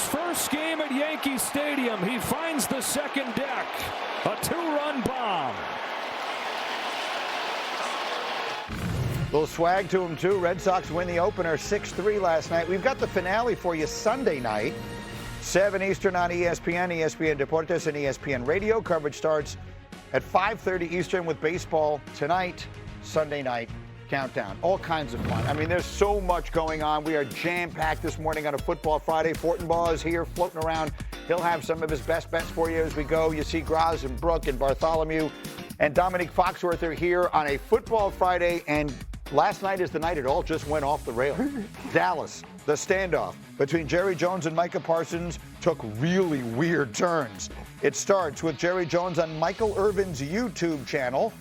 first game at Yankee Stadium, he finds the second deck. A two-run bomb. Little swag to him, too. Red Sox win the opener 6-3 last night. We've got the finale for you Sunday night, 7 Eastern on ESPN, ESPN Deportes, and ESPN Radio. Coverage starts at 5:30 Eastern with baseball tonight, Sunday night countdown. All kinds of fun. I mean, there's so much going on. We are jam-packed this morning on a Football Friday. Fortenbaugh is here floating around. He'll have some of his best bets for you as we go. You see Graz and Brooke and Bartholomew and Dominique Foxworth are here on a Football Friday, and last night is the night it all just went off the rails. Dallas, the standoff between Jerry Jones and Micah Parsons took really weird turns. It starts with Jerry Jones on Michael Irvin's YouTube channel.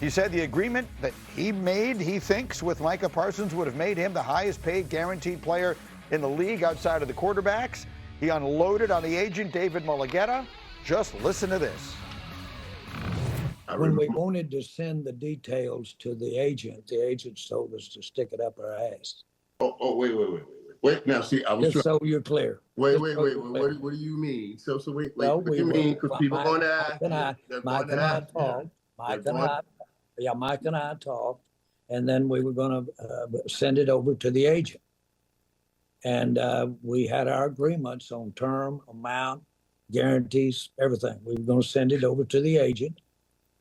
He said the agreement that he made, he thinks, with Micah Parsons would have made him the highest paid guaranteed player in the league outside of the quarterbacks. He unloaded on the agent, David Mulligetta. Just listen to this. When we wanted to send the details to the agent told us to stick it up our ass. Wait, now, see, I was just so you're clear. Wait. What do you mean? So wait, what do you mean? Because people are going to ask. Mike and I talked. Mike and I talked, and then we were going to send it over to the agent. And we had our agreements on term, amount, guarantees, everything. We were going to send it over to the agent.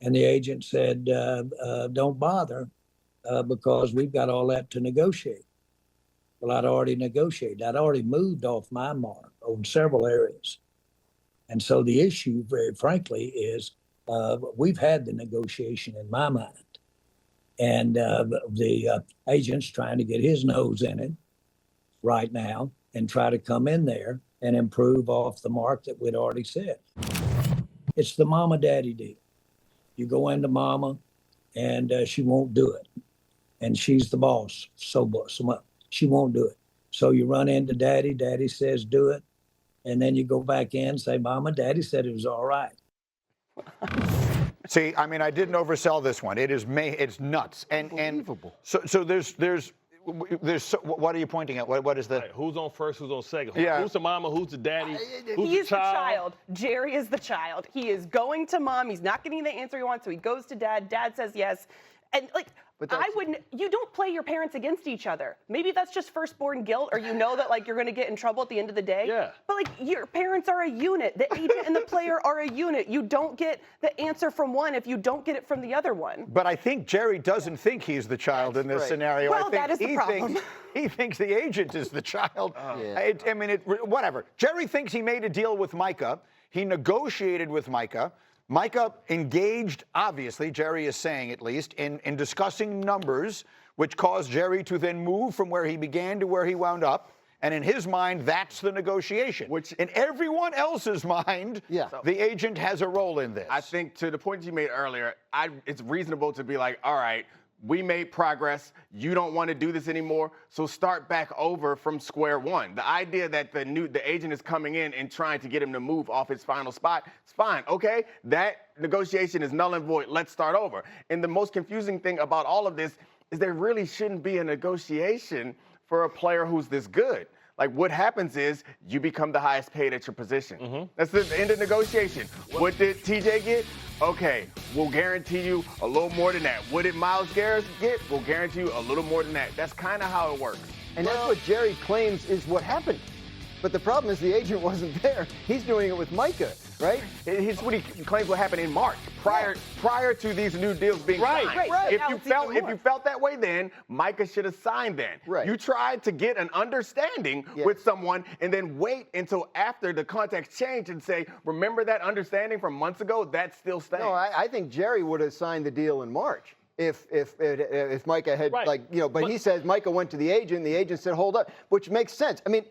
And the agent said, don't bother because we've got all that to negotiate. Well, I'd already negotiated. I'd already moved off my mark on several areas. And so the issue, very frankly, is we've had the negotiation in my mind. And the agent's trying to get his nose in it right now and try to come in there and improve off the mark that we'd already set. It's the mama-daddy deal. You go into mama, and she won't do it. And she's the boss, so she won't do it. So you run into daddy, daddy says do it, and then you go back in and say, mama, daddy said it was all right. See, I mean, I didn't oversell this one. It's nuts. And so there's what are you pointing at? What is the? Right. Who's on first? Who's on second? Yeah. Who's the mama? Who's the daddy? Who's He's the child. Jerry is the child. He is going to mom. He's not getting the answer he wants, so he goes to dad. Dad says yes. And you don't play your parents against each other. Maybe that's just firstborn guilt, or you know that you're going to get in trouble at the end of the day. Yeah. But your parents are a unit. The agent and the player are a unit. You don't get the answer from one if you don't get it from the other one. But I think Jerry doesn't think he's the child in this scenario. Well, I think that is the problem. He thinks the agent is the child. Yeah. Whatever. Jerry thinks he made a deal with Micah. He negotiated with Micah. Micah engaged, obviously, Jerry is saying at least, in discussing numbers, which caused Jerry to then move from where he began to where he wound up. And in his mind, that's the negotiation. Which, in everyone else's mind, the agent has a role in this. I think to the point you made earlier, it's reasonable to be like, all right, we made progress. You don't want to do this anymore, so start back over from square one. The idea that the agent is coming in and trying to get him to move off his final spot, it's fine. Okay, that negotiation is null and void. Let's start over. And the most confusing thing about all of this is there really shouldn't be a negotiation for a player who's this good. Like, what happens is you become the highest paid at your position. Mm-hmm. That's the end of negotiation. What did TJ get? Okay, we'll guarantee you a little more than that. What did Myles Garrett get? We'll guarantee you a little more than that. That's kind of how it works. And that's what Jerry claims is what happened. But the problem is the agent wasn't there. He's doing it with Micah, right? It's what he claims will happen in March, prior to these new deals being signed. Right. If you felt that way then, Micah should have signed then. Right. You tried to get an understanding with someone and then wait until after the context changed and say, remember that understanding from months ago? That still stands. No, I think Jerry would have signed the deal in March. If Micah had but he says Micah went to the agent said, hold up, which makes sense. I mean,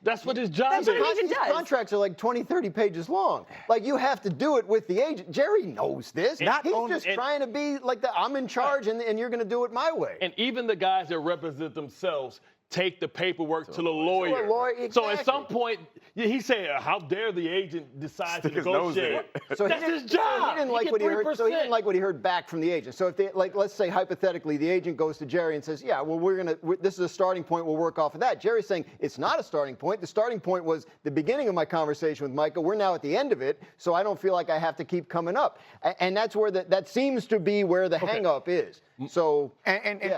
that's what his job is. That's what an agent does. Contracts are like 20, 30 pages long. Like, you have to do it with the agent. Jerry knows this. He's just trying to be like I'm in charge and you're going to do it my way. And even the guys that represent themselves take the paperwork to the lawyer. So at some point, he said, how dare the agent decide to negotiate? So that's his job. He didn't like what he heard. So he didn't like what he heard back from the agent. So if they, like, let's say hypothetically, the agent goes to Jerry and says, yeah, well, this is a starting point. We'll work off of that. Jerry's saying it's not a starting point. The starting point was the beginning of my conversation with Micah. We're now at the end of it, so I don't feel like I have to keep coming up. And that's where that seems to be where the hang-up is. So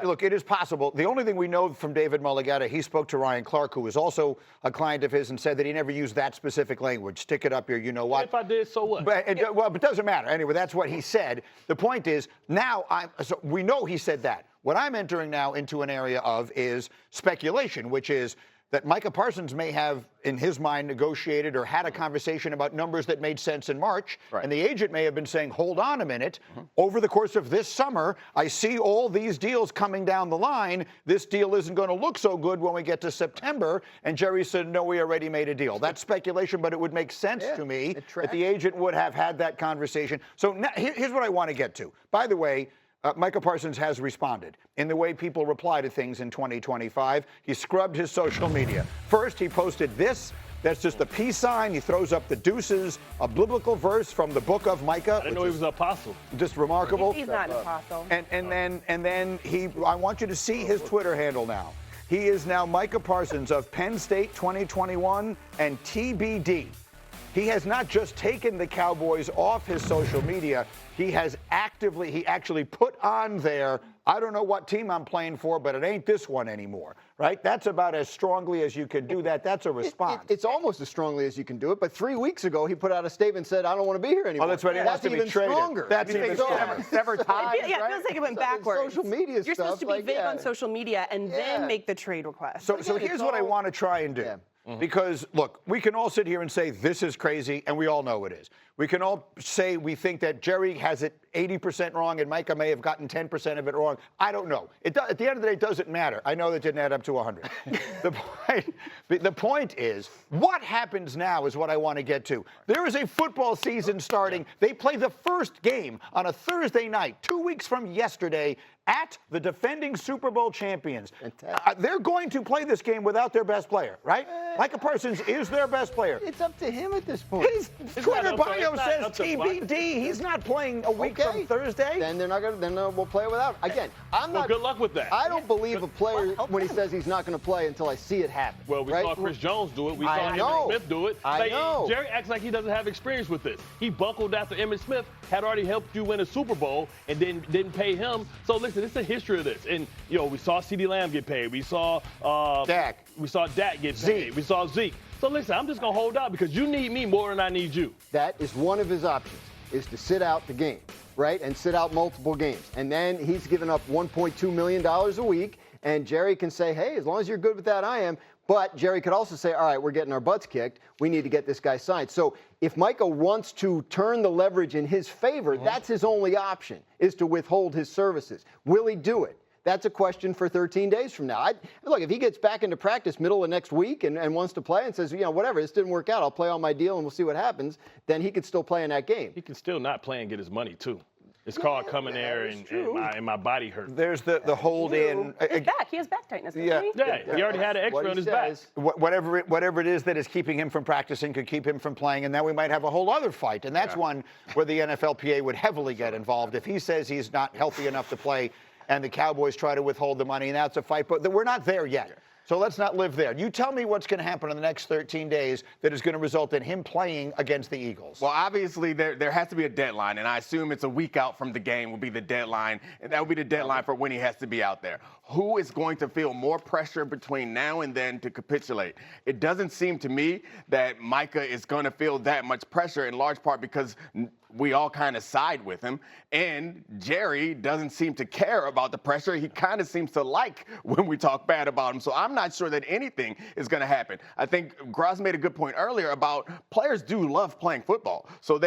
look, it is possible. The only thing we know from David Mulligata, he spoke to Ryan Clark, who is also a client of his, and said that he never used that specific language. Stick it up here, you know what? If I did, so what? But it doesn't matter. Anyway, that's what he said. The point is, now so we know he said that. What I'm entering now into an area of is speculation, which is that Micah Parsons may have, in his mind, negotiated or had a conversation about numbers that made sense in March. Right. And the agent may have been saying, hold on a minute. Over the course of this summer, I see all these deals coming down the line. This deal isn't going to look so good when we get to September. And Jerry said, no, we already made a deal. That's speculation, but it would make sense to me that the agent would have had that conversation. So now, here's what I want to get to. By the way, Micah Parsons has responded in the way people reply to things in 2025. He scrubbed his social media. First, he posted this. That's just a peace sign. He throws up the deuces, a biblical verse from the book of Micah. I didn't know he was an apostle. Just remarkable. He's not an apostle. And then I want you to see his Twitter handle now. He is now Micah Parsons of Penn State 2021 and TBD. He has not just taken the Cowboys off his social media. He actually put on there, I don't know what team I'm playing for, but it ain't this one anymore, right? That's about as strongly as you can do that. That's a response. It's almost as strongly as you can do it, but 3 weeks ago, he put out a statement and said, I don't want to be here anymore. Oh, that's right. That's even stronger. That's even stronger. Never tied. It feels like it went backwards. Social media You're supposed to be vague on social media and then make the trade request. So here's what I want to try and do. Because, look, we can all sit here and say this is crazy, and we all know it is. We can all say we think that Jerry has it 80% wrong and Micah may have gotten 10% of it wrong. I don't know. At the end of the day, it doesn't matter. I know that didn't add up to 100. The point is, what happens now is what I want to get to. There is a football season starting. They play the first game on a Thursday night, 2 weeks from yesterday, at the defending Super Bowl champions. They're going to play this game without their best player, right? Micah Parsons is their best player. It's up to him at this point. His Twitter bio says TBD. He's not playing a week from Thursday. Then they're not going. Then we'll play without. Again, I'm not. Good luck with that. I don't believe a player when he says he's not going to play until I see it happen. Well, we saw Chris Jones do it. We saw Emmitt Smith do it. I know. Jerry acts like he doesn't have experience with this. He buckled after Emmitt Smith had already helped you win a Super Bowl and didn't pay him. So listen, it's a history of this. And we saw CeeDee Lamb get paid. We saw Dak. We saw Dak get paid. We saw Zeke. So listen, I'm just going to hold out because you need me more than I need you. That is one of his options, is to sit out the game, right? And sit out multiple games. And then he's giving up $1.2 million a week. And Jerry can say, hey, as long as you're good with that, I am. But Jerry could also say, all right, we're getting our butts kicked. We need to get this guy signed. So if Micah wants to turn the leverage in his favor, that's his only option, is to withhold his services. Will he do it? That's a question for 13 days from now. Look, if he gets back into practice middle of next week and wants to play and says, whatever, this didn't work out, I'll play on my deal and we'll see what happens, then he could still play in that game. He can still not play and get his money, too. It's called coming there and my body hurt. There's the hold in. His back. He has back tightness. He already had an X-ray on his back. Whatever it is that is keeping him from practicing could keep him from playing, and now we might have a whole other fight. And that's one where the NFLPA would heavily get involved. If he says he's not healthy enough to play and the Cowboys try to withhold the money, and that's a fight. But we're not there yet. So let's not live there. You tell me what's going to happen in the next 13 days that is going to result in him playing against the Eagles. Well, obviously, there has to be a deadline, and I assume it's a week out from the game will be the deadline, and that will be the deadline for when he has to be out there. Who is going to feel more pressure between now and then to capitulate? It doesn't seem to me that Micah is going to feel that much pressure, in large part because we all kind of side with him. And Jerry doesn't seem to care about the pressure. He kind of seems to like when we talk bad about him. So I'm not sure that anything is going to happen. I think Gross made a good point earlier about players do love playing football. So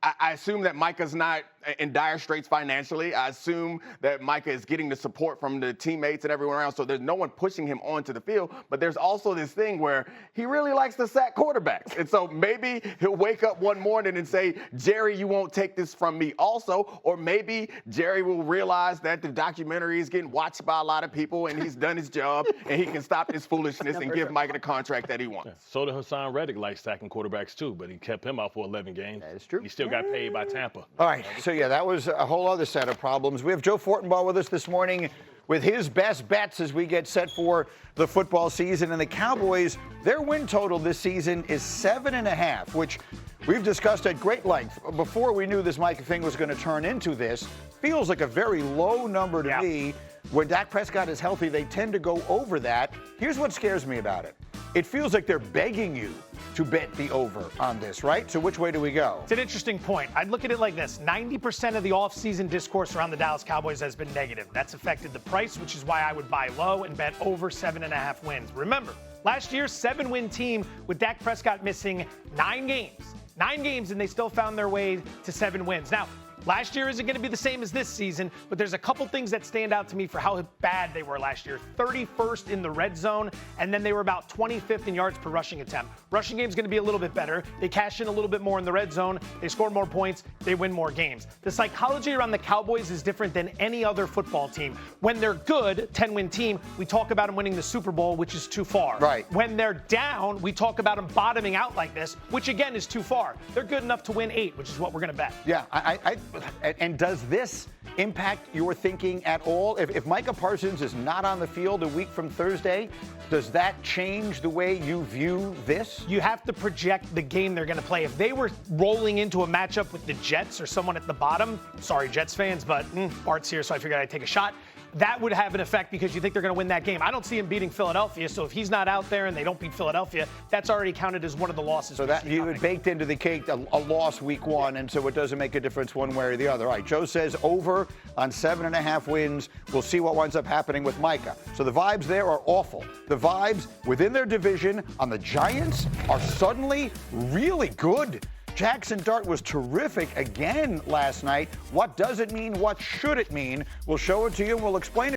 I assume that Micah's not in dire straits financially. I assume that Micah is getting the support from the teammates and everyone around, so there's no one pushing him onto the field. But there's also this thing where he really likes to sack quarterbacks. And so maybe he'll wake up one morning and say, Jerry, you won't take this from me also. Or maybe Jerry will realize that the documentary is getting watched by a lot of people and he's done his job and he can stop this foolishness and give Micah the contract that he wants. Yeah. So did Hassan Reddick like sacking quarterbacks too, but he kept him out for 11 games. That is true. He still got paid by Tampa. All right, so yeah, that was a whole other set of problems. We have Joe Fortenbaugh with us this morning with his best bets as we get set for the football season. And the Cowboys, their win total this season is 7.5, which we've discussed at great length. Before we knew this Micah thing was going to turn into this, feels like a very low number to me. When Dak Prescott is healthy, they tend to go over that. Here's what scares me about it. It feels like they're begging you to bet the over on this, right? So which way do we go? It's an interesting point. I'd look at it like this. 90% of the offseason discourse around the Dallas Cowboys has been negative. That's affected the price, which is why I would buy low and bet over 7.5 wins. Remember, last year's 7-win team with Dak Prescott missing 9 games. 9 games, and they still found their way to 7 wins. Now, last year isn't going to be the same as this season, but there's a couple things that stand out to me for how bad they were last year. 31st in the red zone, and then they were about 25th in yards per rushing attempt. Rushing game's going to be a little bit better. They cash in a little bit more in the red zone. They score more points. They win more games. The psychology around the Cowboys is different than any other football team. When they're good, 10-win team, we talk about them winning the Super Bowl, which is too far. Right. When they're down, we talk about them bottoming out like this, which again is too far. They're good enough to win 8, which is what we're going to bet. Yeah, and does this impact your thinking at all? If Micah Parsons is not on the field a week from Thursday, does that change the way you view this? You have to project the game they're going to play. If they were rolling into a matchup with the Jets or someone at the bottom, sorry, Jets fans, but Bart's here, so I figured I'd take a shot. That would have an effect because you think they're going to win that game. I don't see him beating Philadelphia, so if he's not out there and they don't beat Philadelphia, that's already counted as one of the losses. So that you had baked into the cake a loss week 1, and so it doesn't make a difference one way or the other. All right, Joe says over on 7.5 wins. We'll see what winds up happening with Micah. So the vibes there are awful. The vibes within their division on the Giants are suddenly really good. Jackson Dart was terrific again last night. What does it mean? What should it mean? We'll show it to you and we'll explain it.